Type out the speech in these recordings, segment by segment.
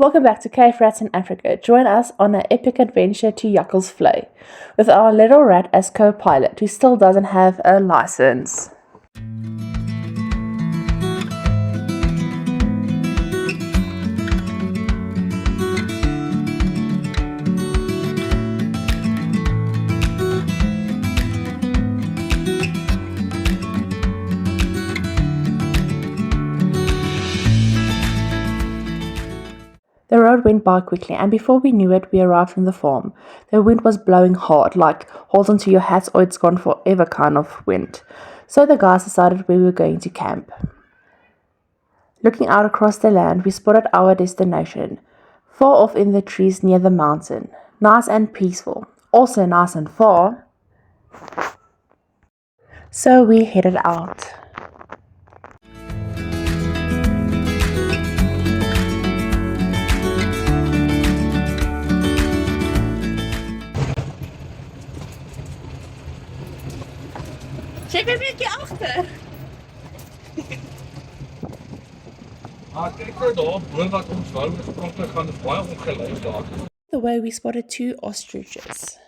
Welcome back to Cave Rats in Africa. Join us on an epic adventure to Jakkals Vlei with our little rat as co-pilot who still doesn't have a license. The road went by quickly, and before we knew it, we arrived on the farm. The wind was blowing hard, like hold onto your hats or it's gone forever kind of wind. So the guys decided we were going to camp. Looking out across the land, we spotted our destination, far off in the trees near the mountain. Nice and peaceful, also nice and far. So we headed out. Check een beetje achter. Kyk nou daar, boor wat ons wou oorspronklik gaan baie ongelyk daar. The way we spotted 2 ostriches.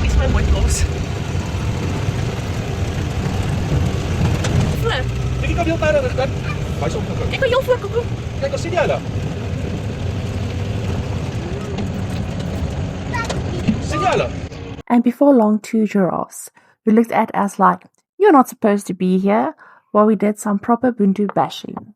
Is my mooi los. Flip. Ek kan heel verder rig dit. Wys op toe. Ek wil jou voor kom. Kyk, as sien jy hulle? Sien jy hulle? And before long, 2 giraffes, who looked at us like, "You're not supposed to be here," while we did some proper Buntu bashing.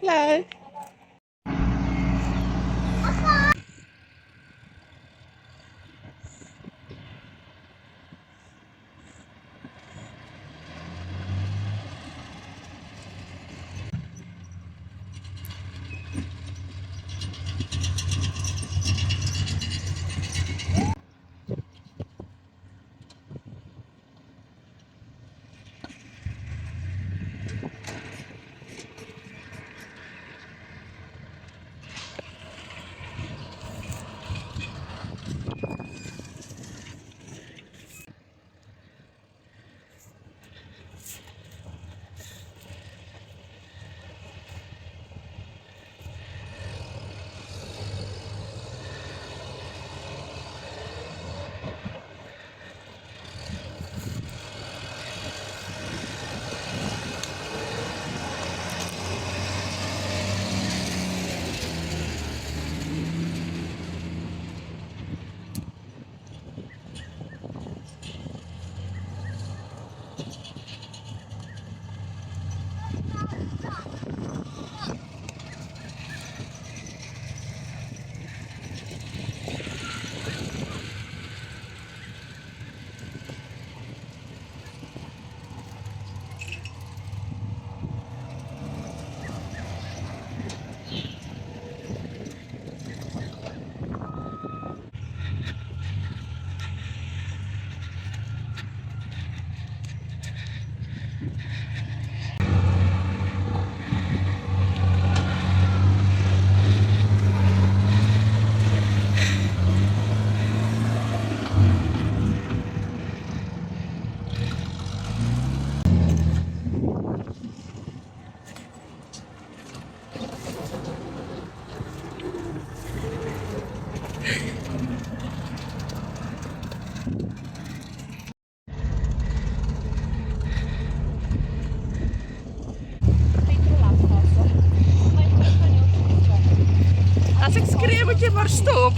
Hello. As ek skree moet jy maar stop.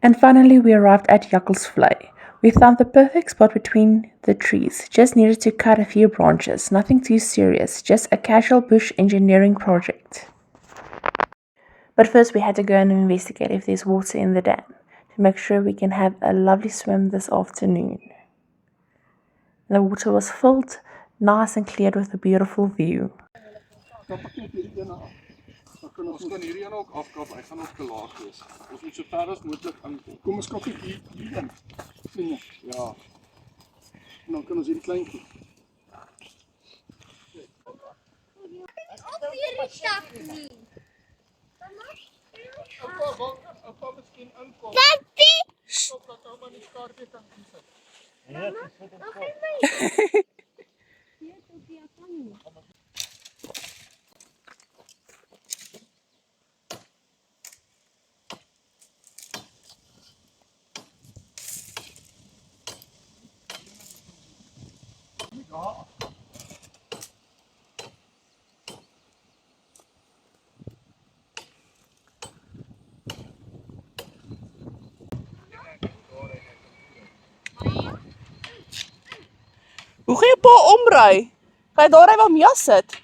And finally we arrived at Jakkals Vlei, We found the perfect spot between the trees. Just needed to cut a few branches. Nothing too serious, just a casual bush engineering project. But first we had to go and investigate if there's water in the dam to make sure we can have a lovely swim this afternoon. The water was filled, nice and cleared with a beautiful view. Ons kan hierdie een ook afkap, hy gaan ook te laag wees. Ons moet so ver as moontlik aankom. Kom ons kap hier in. Ja. En dan kan ons hierdie kleintjie. Op hierdie stap nie. Oupa miskien inkom. Papi! Stop dat ouma nie skarpie kan sit. Hoe gaan jy pa omry? Ga jy daar ry waar Mia sit?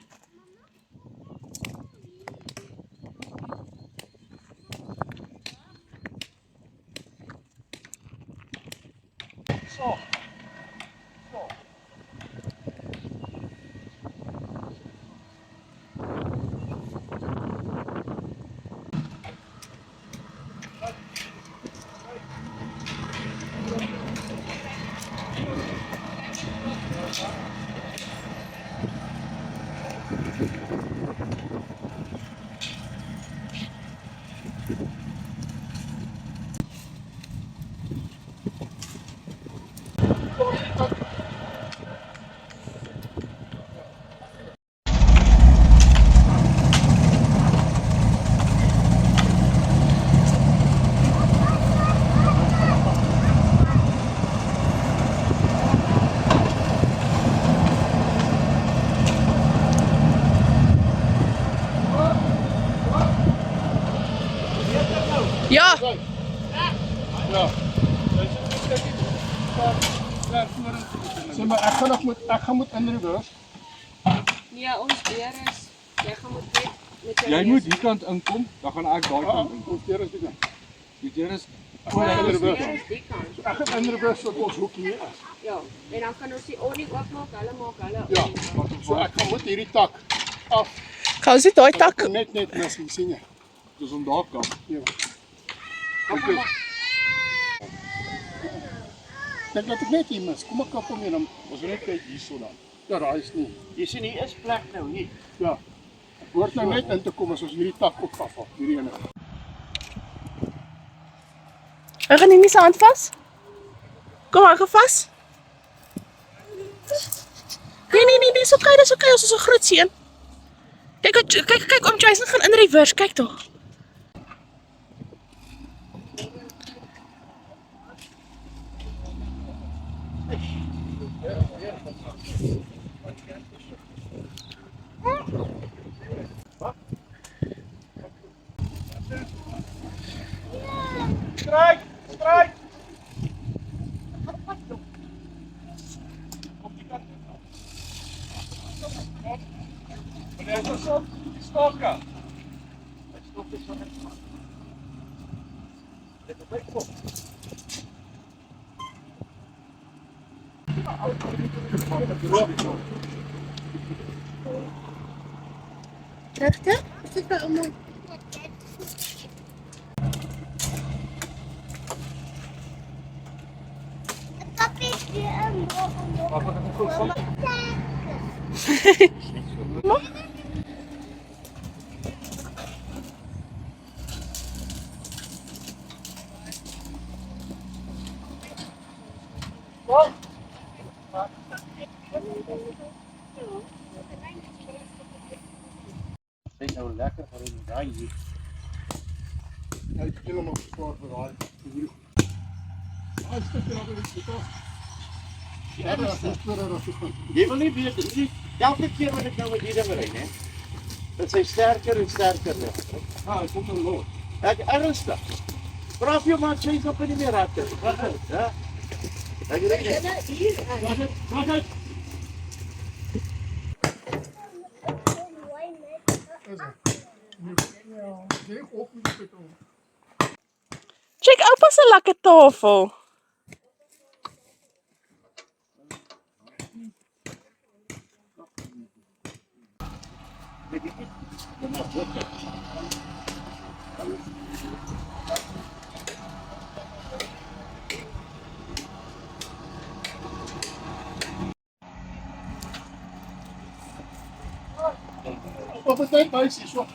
Ja, Ja. Sê maar ek gaan moet in reverse. Nee, ons deur is, jy gaan moet net met jou Jy moet hier kant inkom, dan gaan ek daai kant inkom. Ons deur is die kant. Die deur is Voor in deur reverse. is die kant. Ek gaan in reverse tot ons hoek hier is. Ja, en dan kan ons die olie oopmaak, hulle maak hulle Ja. oop. So ek gaan moet hierdie tak af. gaan ons nie daai tak. Net mis hier sien jy. dis om daar kant. Ja. Okay. Dink dat ek net hier mis. Kom ek kap hom hier dan. Ons wil net kyk hierso dan. Ja, daar is nie. Jy sien hier is plek nou hier. Ja. Ek hoort nou net in te kom as ons hierdie tak opvaf. Hierdie ene. Ek gaan nie sy hand vas. Kom maar, gaan vas. Nee, dis okay, ons is 'n groot seun. Kyk, oom Jason gaan in reverse, kyk tog. Strijk! Meneer, is ons op die stokke. Regte? Sit by ouma. Papi, die Dit nou lekker vir die daai hier. Hy het helemaal gespaard vir daai. Hierdie goed. Daai stukkie daar by die kos. Ja, dat is weer dat so goed. Jy wil nie weet nie. Elke keer wat ek nou met hierdie ding ry, né? Dit sy sterker en sterker word. Ah, hy kom dan los. Ek ernstig. Praat jy maar sy op in die ratte. Wat is, hè? Jy op met die petrol. Check oupa se lekker tafel. Op 'n tyd huis hier so.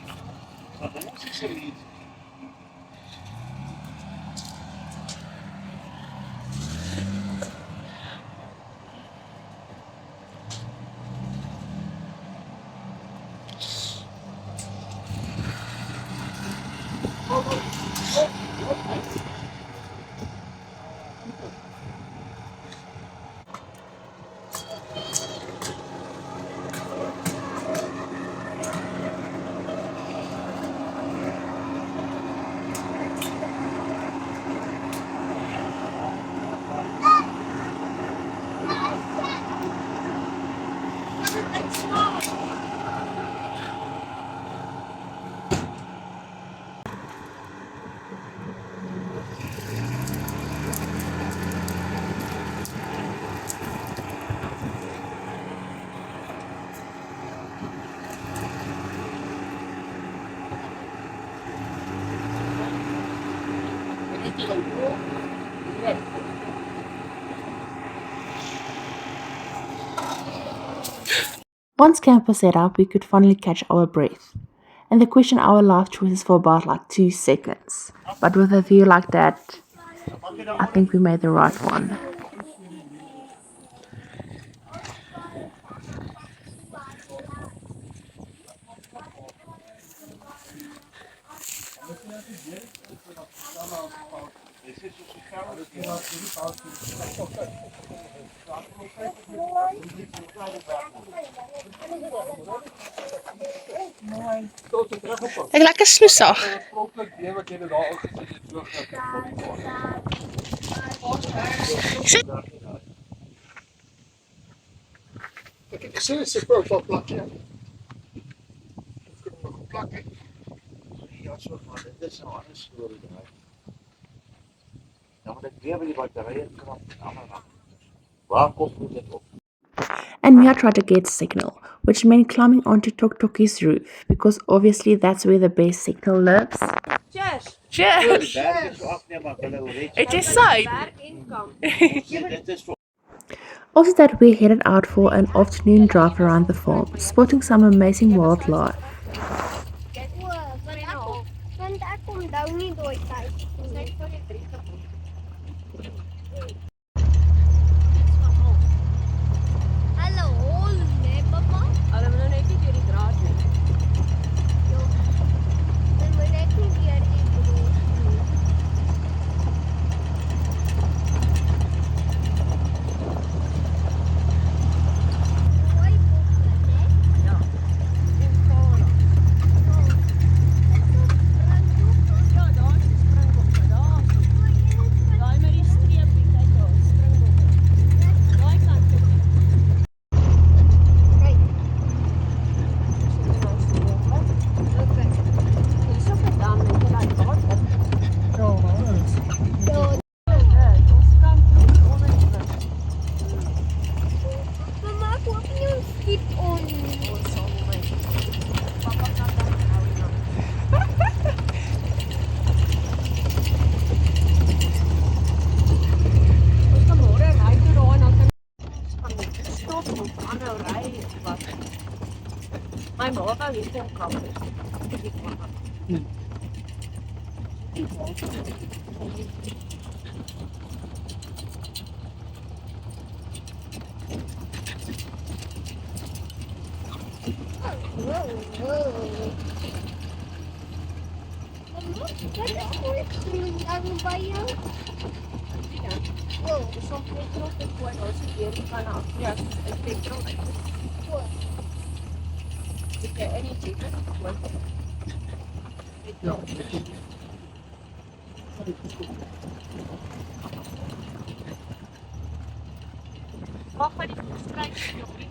Once camp was set up, we could finally catch our breath and then question our life choices for about like 2 seconds. But with a view like that, I think we made the right one. Kyk, lekker snoesig. Oorspronklik deel wat jy daar al gesit het so Ek sê se pro tot plak ja. Ek kan nog plak hê. Ja, so maar dit is 'n ander storie daai. Dan moet ek weer by die batterye knap aan. Waar kom dit op? And Mia tried to get signal, which meant climbing onto Tok Toki's roof, because obviously that's where the best signal lives. Cheers. Cheers. Daar is ook nie maar hulle wil net. Het jy sy? Werk en kamp. Dit is vir After that, we headed out for an afternoon drive around the farm, spotting some amazing wildlife. Want ek kom nou nie daai tyd. Hallo, nee papa. Hulle moet nou net nie deur die draad nie. Dan moet ek nie weer die brood doen. Mooi boek, hè? Ja. En Kara. Ja, daar is die springbokke. Daar is die. Daai met die streepie, kyk daar, springbokke. Daai kant toe. Kyk. Okay. Dis op 'n dam met daai water. Ja. Ons kan onder die brug. Mama, ek hoop nie ons skiet on nie. Ons sal nie my. Papa kan dan hou nie. Ons kan môre ry toe daar en dan kan ons gaan stop of aanhou ry of wat. My ma wou hier kom kamp. Mama, kyk eens hoe ek groen aan by jou. Wow, Dis om petrol te koop, ons het weer van af. Ja, ek petrol uit. wow. Ek het energie koop. Petrol. Wag by die struik joppie.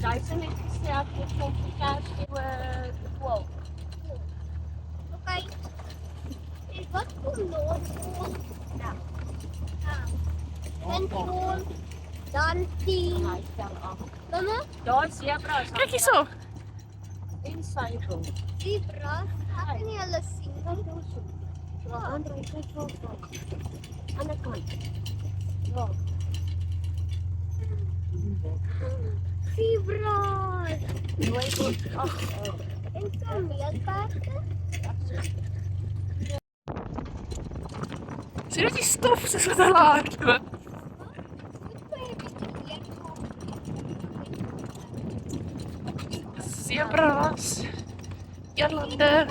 Daai se net gesê ek het kom vir Kersfees kool. Okay. En wat voor lood? Nou. Windkool. Dan 10. Hy stel af. Mama, Daar sebras. Kyk hierso. En sykel. die bras. Ek kan nie hulle sien. Kyk daar so. Ja, Andre, kyk daar. Ander kant. Ja. Die bras. Mooi goed. Ag, En kameelperte. Sien jy die stof soos wat hulle hardloop? Zebras. Eilande.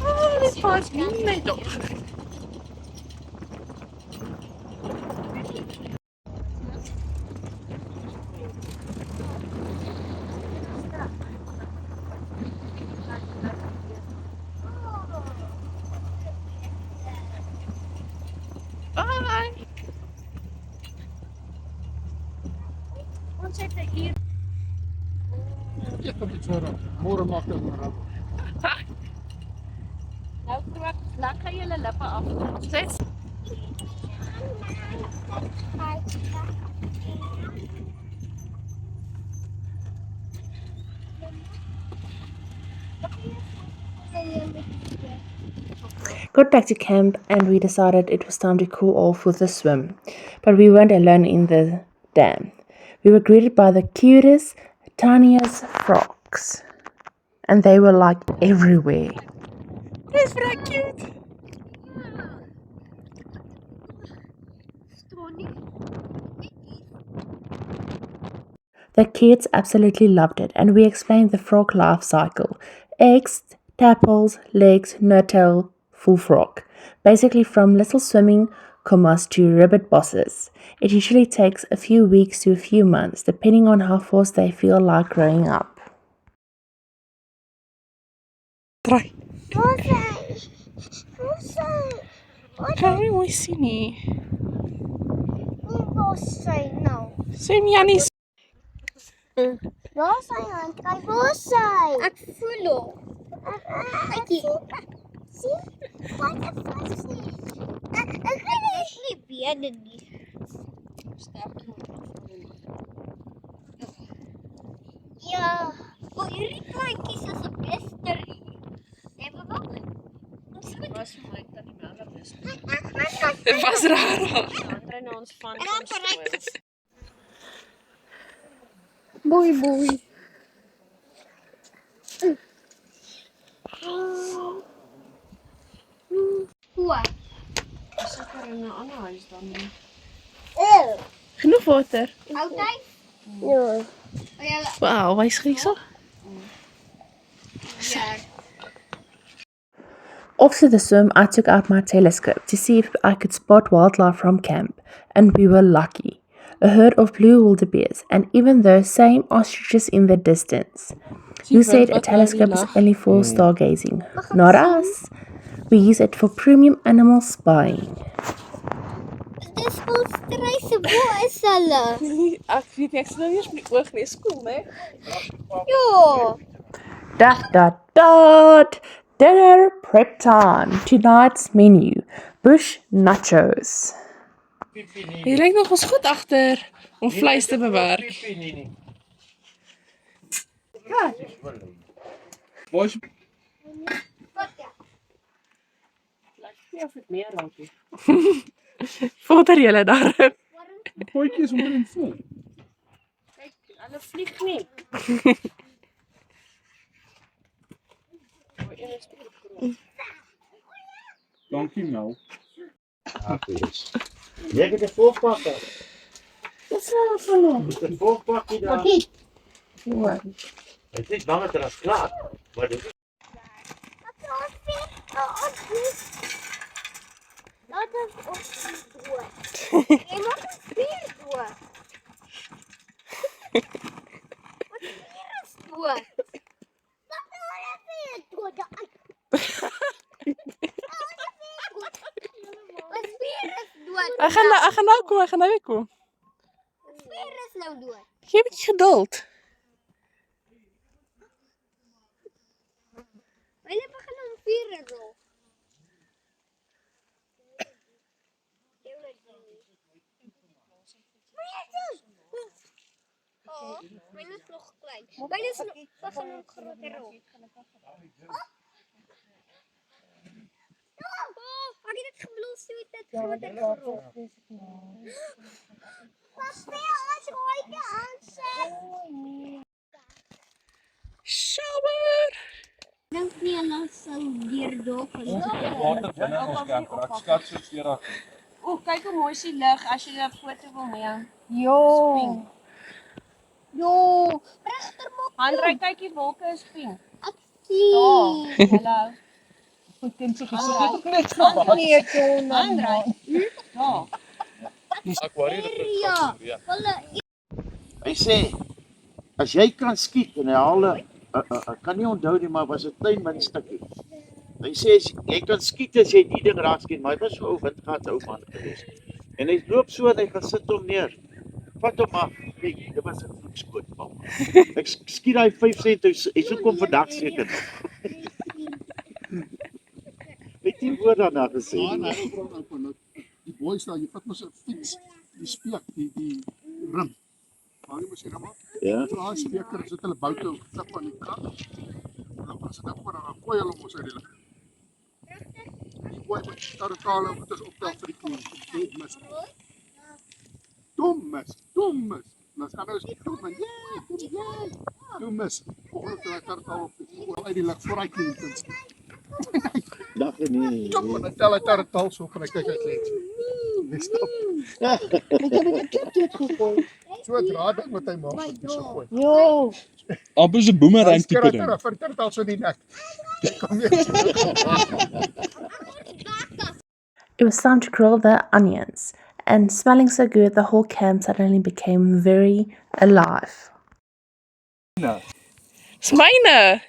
Oh, dit was net op. Bye. ons het 'n uur. Ek kom iets hoor. Môre maak ek maar af. Nou kroop, lekker julle lippe af. Ses. Got back to camp and we decided it was time to cool off with a swim. But we weren't alone in the dam. We were greeted by the cutest, tiniest frogs. And they were like everywhere. Dis vrek cute. The kids absolutely loved it, and we explained the frog life cycle. Eggs, tadpoles, legs, no tail, full frog. Basically from little swimming commas to ribbit bosses. It usually takes a few weeks to a few months, depending on how fast they feel like growing up. Draai. Wat Kan jy mooi sien nie. was sy nou? Sien Jannie. Waar is sy hand? Kyk, waar is sy? Ek voel hom. Kykie. Sien? Wat 'n vasie. Ek kan nie bene nie. Ja, o, hierdie kleintjies is 'n mystery. Jy wil nog? Was vir my dat die melk is. Dit was raar. Andre na ons van ons. Boei, boei. Hoe? As ek er in 'n ander huis dan nie. Genoeg water. Altyd? Ja. Wow, wys hierso. Ja. After the swim, I took out my telescope to see if I could spot wildlife from camp, and we were lucky. A herd of blue wildebeest, and even those same ostriches in the distance. Who said a telescope is only for stargazing? Not us. We use it for premium animal spying. Dis volstryse, waar is hulle? Ek weet nie, ek sien nou eers met die oog nie, is cool, né? Ja. Dot, dot, dot. Dinner prep time. Tonight's menu. Bush nachos. Jy lyk nog ons goed agter om vleis te bewerk. Waar is Vorder julle daarin. die potjies omtrent vol? Hulle vlieg nie. Dankie Mel. Jy het 'n volpak. Dis wel van hom. 'n volpakkie daar. Dit is langer as klaar. Maar dit Laat ons op dood. Jy maak ons spier dood. Wat spier is dood? Wat is spier dood? Wat spier is dood? Ek gaan nou kom, ek gaan nou weer kom. Spier is nou dood. Gee 'n bietjie geduld. Hulle begin om spier rol. Oh, myne is nog klein. Myne is nog begin om groter rol. Oh, ek het dit geblos toe dit groter rol. Wat speel ons ooit aan? Shower. Dink nie hulle sou deurdop nie. Water binne in ons camper. Ek skat so steerig. O, kyk hoe mooi is die lig as jy 'n foto wil neem. Jo, regter maak. Handry, kyk die wolke is pink. Ek sien. Hallo. Ek worry Ja. dit. Hulle Hy sê as jy kan skiet en hy haal 'n ek kan nie onthou nie, maar was 'n klein muntstukkie. Hy sê as jy kan skiet as jy die ding raak skiet, maar hy was so 'n windgat ou man gewees. En hy loop so en hy gaan sit hom neer. Vat hom af. Kyk, dit was 'n vloekskoot man. Ek skiet daai 5 sent, hy soek hom vandag seker nog. Weet jy hoe daarna gesê? Ja, nee, die boys daar, jy vat mos 'n fiets, die speek, die rim. Maar jy moet sê nou Ja. so daai speker sit hulle boute op klip aan die kant. En dan as dit dan dan gooi hulle mos uit die lug. Die gooi met totale moet ons optel vir die kliënt. Dit mis. Dom mis. Dan gaan nou skiet goed man. Ja, dom mis. Volgende keer kan al uit die lug voor hy kliënt. Dag nee. Ja, maar dan tel hy tartal so van hy kyk uit lens. Nee, stop. So dra ding wat hy maak, wat hy so gooi. Amper so 'n boomerang Hy tipe skeer ding. hy vir tartal so in die nek. Kom weer. It was time to grill the onions, and smelling so good, the whole camp suddenly became very alive. Dis myne.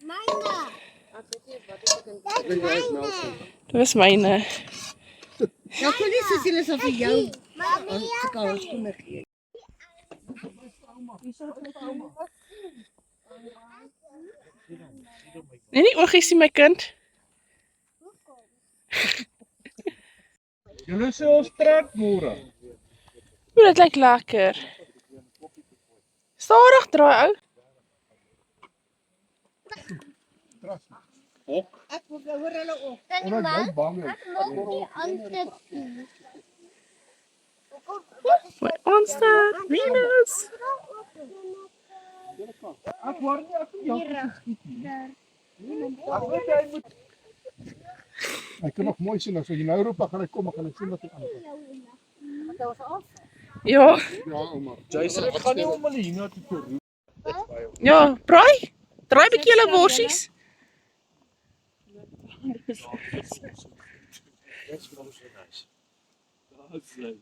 myne. Dit was myne. Ja, kon nie soos julle sal vir jou Mami, skoene gee. Nee, nie oogies nie my kind. Julle sê ons trek môre. O, dit lyk lekker. Stadig draai ou. Ek hoor hulle op. dan Omdat jy maar. bang is. Ek maak die ander toe. My monster, Venus. Ek hoor nie ek jou geskiet nie. Ek weet jy moet Hy kan nog mooi sien as jy nou Europa gaan hy kom, ek gaan ek sien wat hy aangaan. Ja, Ja, ouma. Jason, ek gaan nie om hulle hiernatoe toe roep. ja, braai. Draai bietjie julle worsies.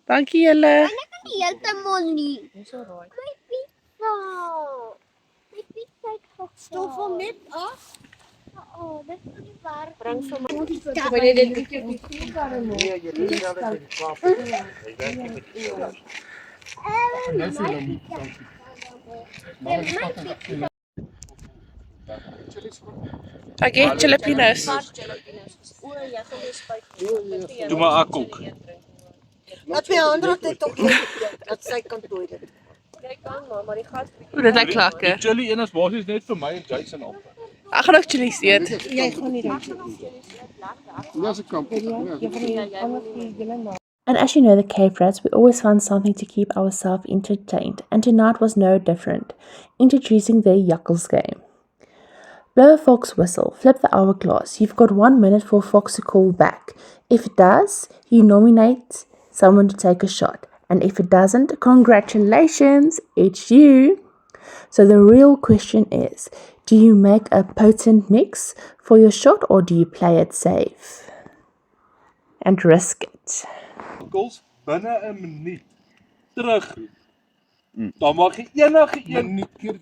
Dankie julle. Ek kan nie heeltemal nie. Dis alraai. My pizza. My pizza het geval. Stof hom net af. Oh, dit is nie waar. Bring vir my. Wil jy dit bietjie op die vuurkarre maak? Nee, jy doen nie altyd in die kaap. Hy werk nie met die sous. Nou sien hom. Maar hy vat hom. Ek het jalapenos. Vars jalapenos. O, jy gaan weer spuit. Doe maar akkoek. Dat my ander altyd op dat sy kan toe dit. Jy kan maar die gat Oeh, dit lyk lekker. Die chili een is basies net vir my en Jason op. Ek gaan ook chilies eet. Jy gaan nie dan. Dis 'n kamp. And as you know, the Cape Rats, we always find something to keep ourselves entertained, and tonight was no different, introducing the Yuckles game. Blow a fox whistle, flip the hourglass. You've got 1 minute for a fox to call back. If it does, you nominate someone to take a shot. And if it doesn't, congratulations, it's you. So the real question is, do you make a potent mix for your shot or do you play it safe and risk it? Kols binne 'n minuut terugroep. Dan mag jy enige een Minuut keer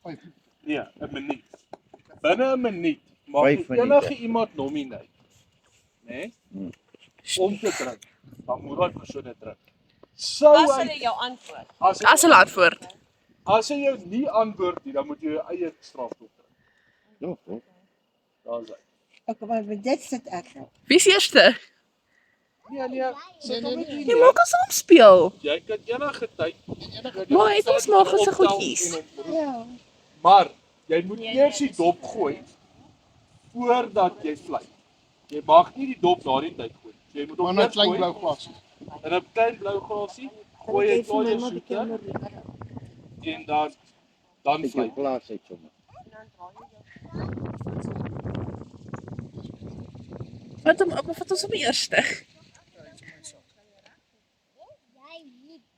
5. nee, 'n minuut. Binne 'n minuut mag 5 jy minute. enige iemand nominate. Né? Om te drink. Dan moet daai persoon dit drink. Sou as hulle hy jou antwoord. As hulle antwoord. as hy jou nie antwoord nie, dan moet jy jou eie strafblok drink. Ja, goed. Daar's hy. Okay, maar dit sit ek nou. Wie is eerste? Nee, sit hom net Jy hier. maak ons saam speel. Jy kan enige tyd Maar hy het ons maar gesê goedjies. Ja. Maar jy moet eers die dop gooi voordat jy vlieg. Jy mag nie die dop daardie tyd gooi. Jy moet hom Maar 'n eers klein gooi blou glas. in 'n klein blou glasie, gooi jy klaar jou soete en dan Ek jou vlieg. plaas uit sommer. Wat ons op die eerste?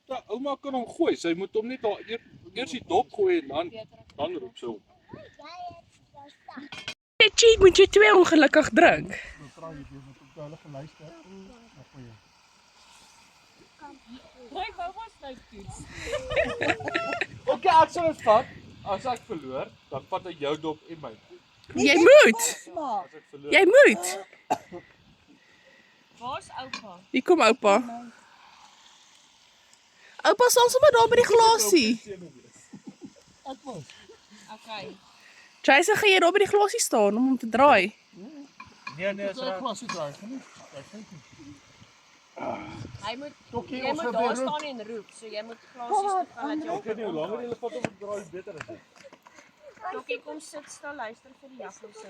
Ja, ouma kan hom gooi. Sy moet hom net daar eers die dop gooi en dan roep sy hom. Cheat, moet jy 2 ongelukkig drink. Dan vra jy dit met op hulle geluister. Dan gooi jy. Ryk wou ons nou toets. Okay, ek sal dit vat. As ek verloor, dan vat hy jou dop en my. Jy moet. As ek verloor. Jy moet. Waar's oupa? Hier kom oupa. Oupa staan sommer daar by die glasie. Okay. Jason, gaan jy daar by die glasie staan om hom te draai? Nee, is Ek reg. glas draai, geniet. Hy moet Tokkie, jy ons moet gaan daar weer roep. staan en roep. So jy moet glasies toe gaan dat jy Ek weet nie hoe langer jy vat om te draai, hoe beter is dit. Tokkie kom sit stil luister vir die jakkelse.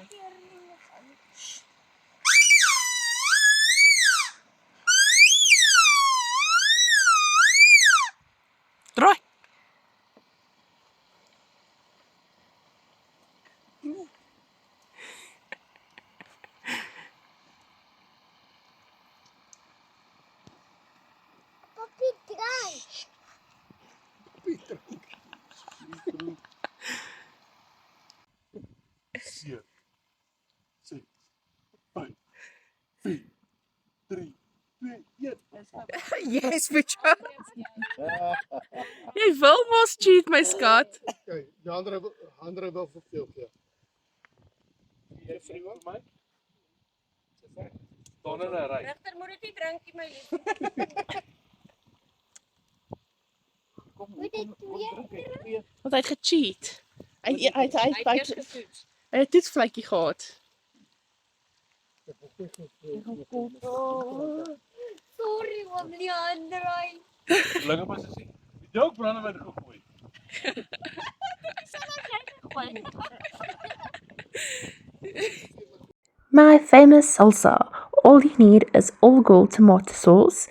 Draai. Papi, draai. Seer. 6, 5, 4, 3, 2, 1. Yes, Richard. Jy wil mos cheat, my skat. Kyk, die ander wil vir veel gee. Jy vir my? Staan in 'n ry. Regter moet dit nie drink nie my lief. Moet dit weer Want hy het gecheat. Hy het Eers getoets. hy het 'n toetsvlekkie gehad. sorry om nie aandraai. Gelukkig was dit. Jy ook brandewyn gegooi. My famous salsa. All you need is all-gold tomato sauce,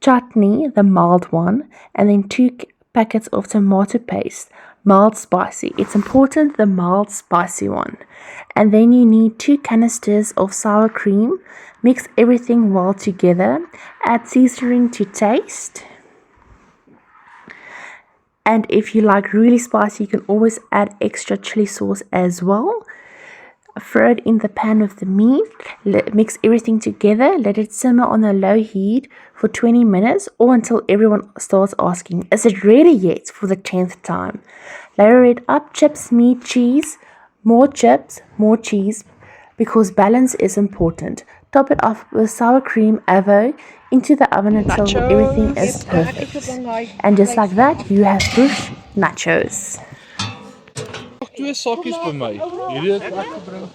chutney, the mild one, and then 2 packets of tomato paste, mild spicy. It's important, the mild spicy one. And then you need 2 canisters of sour cream. Mix everything well together. Add seasoning to taste. And if you like really spicy, you can always add extra chili sauce as well. Throw it in the pan with the meat, mix everything together, let it simmer on a low heat for 20 minutes or until everyone starts asking, is it ready yet, for the 10th time. Layer it up, chips, meat, cheese, more chips, more cheese, because balance is important. Top it off with sour cream, avo, into the oven until everything is perfect. And just like that, you have bush nachos. 2 sakkies by my. Hierdie het ek gebring.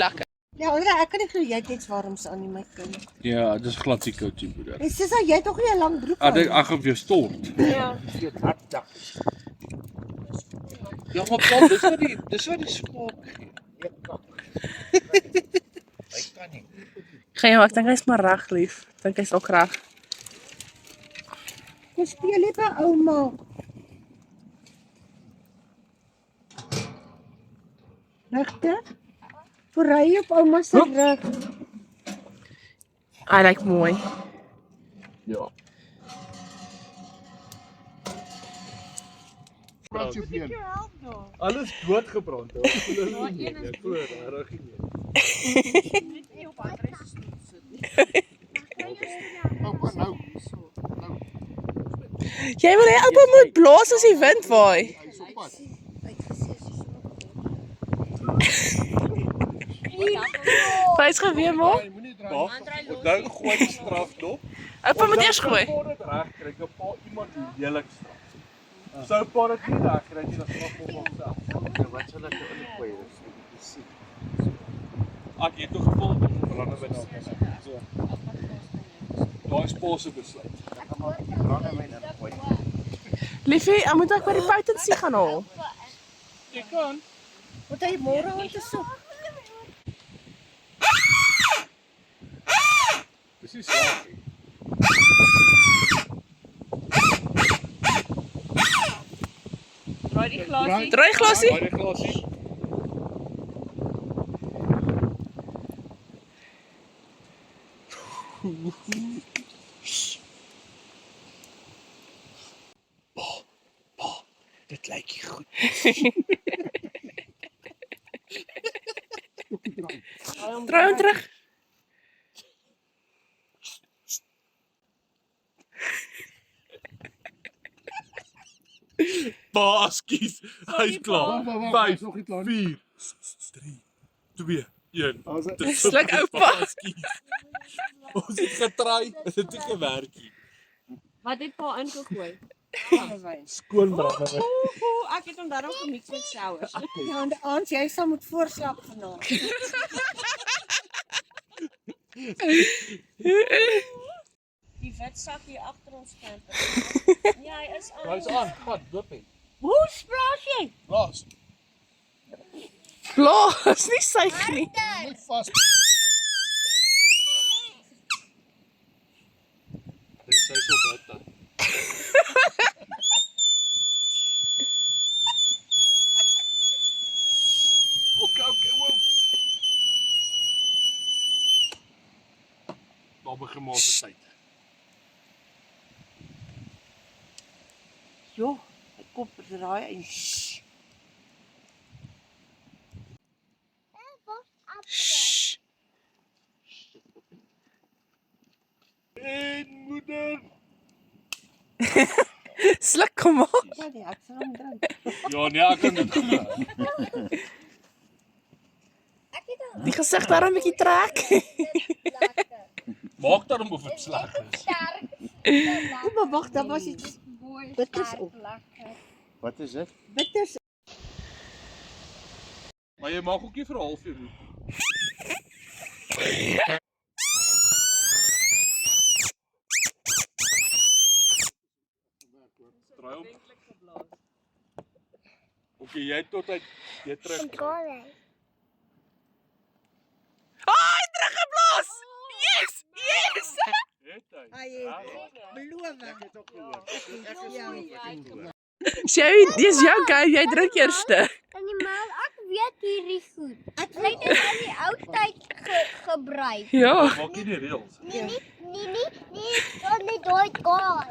Lekker. Ja, Andre, ek kan nie glo jy het iets warms aan nie, my kind. Ja, dis glad nie koud nie, broer. En Sissa, jy het toch nie 'n lang broek aan? Ek gaan weer stort. Ja. Ja, maar pa, dis wat die smaak gee. Hy kan nie. Ek dink hy's maar reg lief. Ek dink hy's ook reg. Kom speel jy by ouma. Regtig? Voor ry op ouma se rug. Hy lyk mooi. Ja. Brand jou been. Alles doodgebrand. Ek glo nie. Ek glo regtig nie. Oupa, nou. Jy wil hê oupa moet blaas as die wind waai. Hy's op pad. Wys geweer maar. Jy moenie draai. Pa, onthou gooi die straf dop. Oupa moet eers gooi. Pa dit reg kry, 'n pa iemand lelik straf. Sou pa dit nie reg kry nie, dan straf hom homself. Wat sal ek in die gooi? Dis Ek het toe gevoel brande by nou. So. Daai is pa se besluit. brandewyn in gooi. Liefie, ek moet ook by die potensie gaan haal. Jy kan. Moet hy môre aan te soek? Dis nie swaar nie. Draai die glasie. Draai glasie. Daai glasie. Dit lyk nie goed. Draai hom terug. Baskies. Hy's klaar. Wag, 5 nog nie klaar 4 3 2 1. Sluk oupa. Ons het getry, dit het nie gewerk nie. Wat het pa ingegooi? Skoon brandewyn. Ek het hom daarom gemix met sours. Ja, en Ans, jy sal moet voorslag vanaand. Die wit sak hier agter ons camper. Ja, hy is aan. Hy's aan, vat dopie. Hoe spraak jy? Blaas. Blaas, nie suig nie. Moet vas. Dis hy so bad dan. Okay, wow. Daar begin maar se tyd. Jo, hy kop draai en Shh. En moeder. Sluk kom maar. ja, nee, ek sal hom drink. Ja, nee, ek kan dit glo. Die gesig daar 'n bietjie trek. Maak daarom of dit sleg is. Kom maar wag, daar was iets bitters op. Wat is dit? Bitters. Maar jy mag ook nie vir 'n halfuur roep. Draai op. Okay, jy tot uit jy terug. Ai, teruggeblaas. Yes, yes. Het hy? Hy beloof. Ek het ook gehoor. Ek is Ja. gehoor. Sjoe, dis jou gou, jy drink eerste. Animaal, ek weet hierdie goed. Ek het dit in die ou tyd gebruik. Ja. Maak jy die reels? Nee, only daai guy.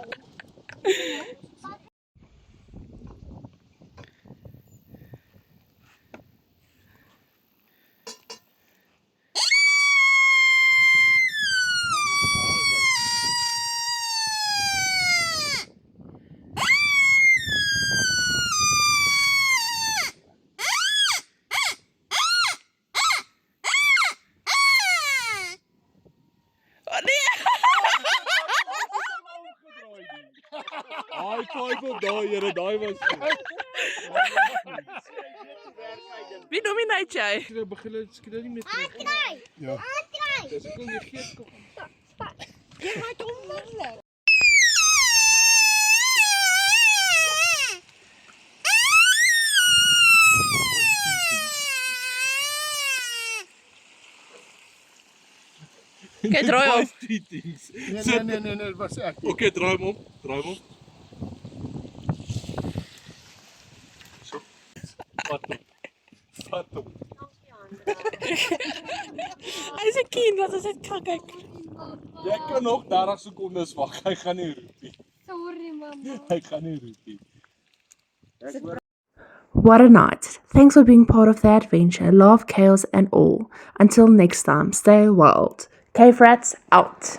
Oh nee. High five op daai Here, daai was goed. Wie nominate jy? Jy begin skielik nie meer terug. Ja. Dis ek wil jy gee kom. Jy gaan onmiddellik. Kyk, draai om. Nee, dit was ek. Okay, draai hom om. Draai hom om. So. Vat hom. Vat hom. Hy's 'n kind, wat is dit? Kyk. Jy kan nog 30 sekondes wag. Hy gaan nie roep nie. Sorry, mamma. Hy gaan nie roep nie. What a night. Thanks for being part of the adventure. Love, chaos, and all. Until next time, stay wild. Cave Rats out.